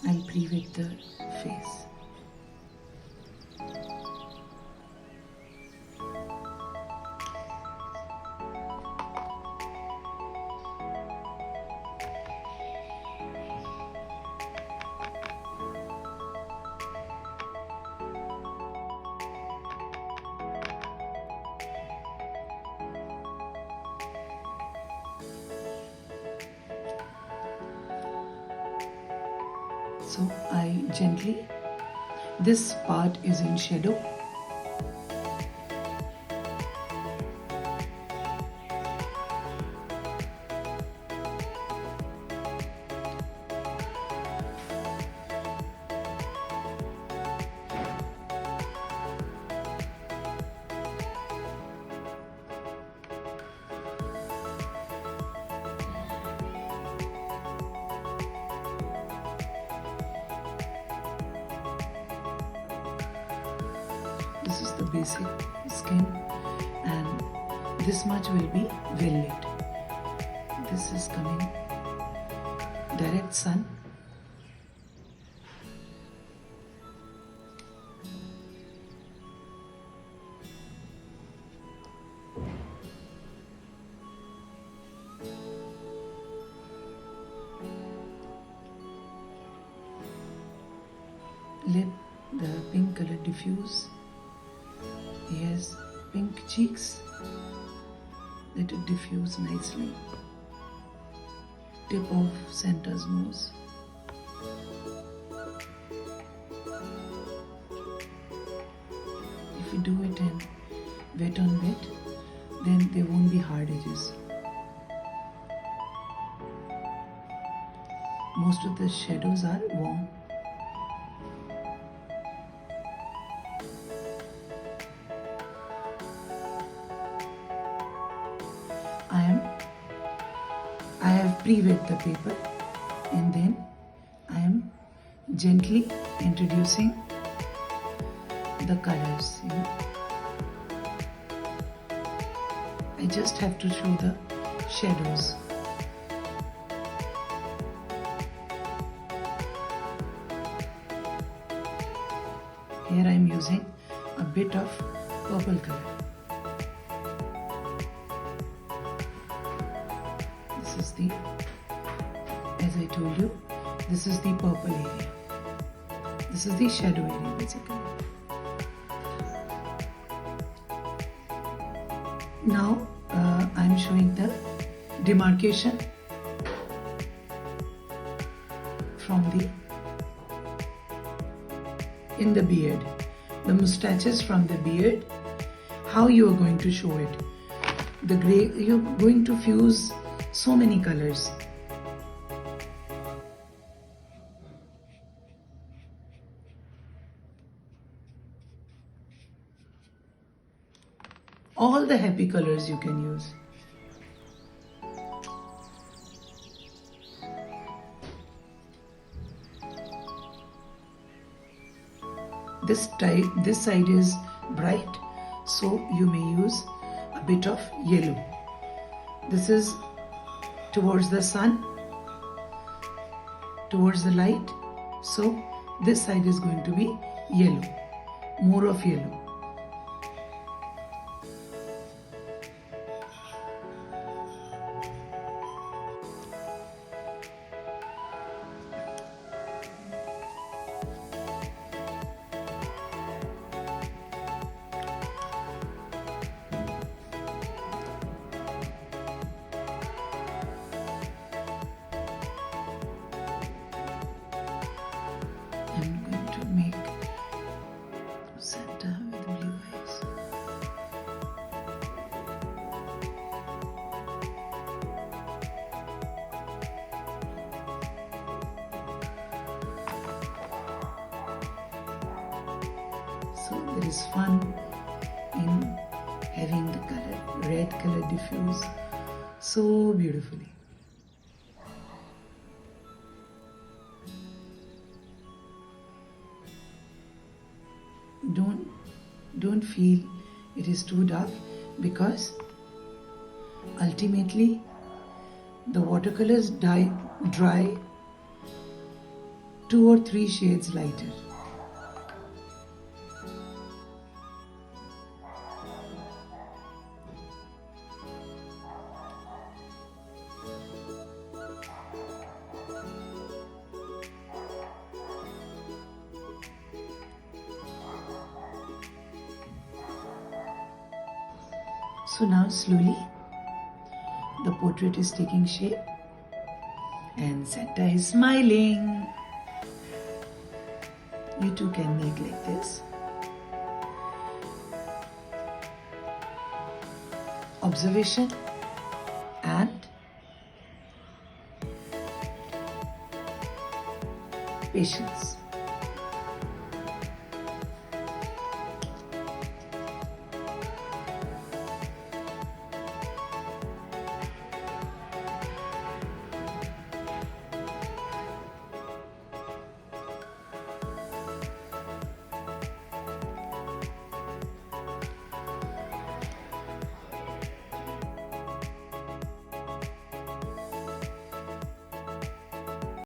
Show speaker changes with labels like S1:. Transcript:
S1: I'll pre-wet the face. So I gently, this part is in shadow. This is the basic skin, and this much will be well lit. This is coming direct sun. Let the pink color diffuse. He has pink cheeks. Let it diffuse nicely. Tip of Santa's nose. If you do it in wet on wet, then there won't be hard edges. Most of the shadows are warm. I have pre-wet the paper, and then I am gently introducing the colors. I just have to show the shadows. Here I am using a bit of purple color. This is the, as I told you, this is the purple area. This is the shadow area basically. Now I am showing the demarcation from in the beard, the mustaches from the beard, how you are going to show it. The gray, you're going to fuse so many colors. All the happy colors you can use. This side is bright, so you may use a bit of yellow. This is towards the sun, towards the light, so this side is going to be yellow, more of yellow. I'm going to make Santa with blue eyes. So there is fun in having the color, red color diffuse so beautifully. Don't feel it is too dark, because ultimately the watercolors dry 2 or 3 shades lighter. So now slowly the portrait is taking shape and Santa is smiling. You too can make like this. Observation and patience.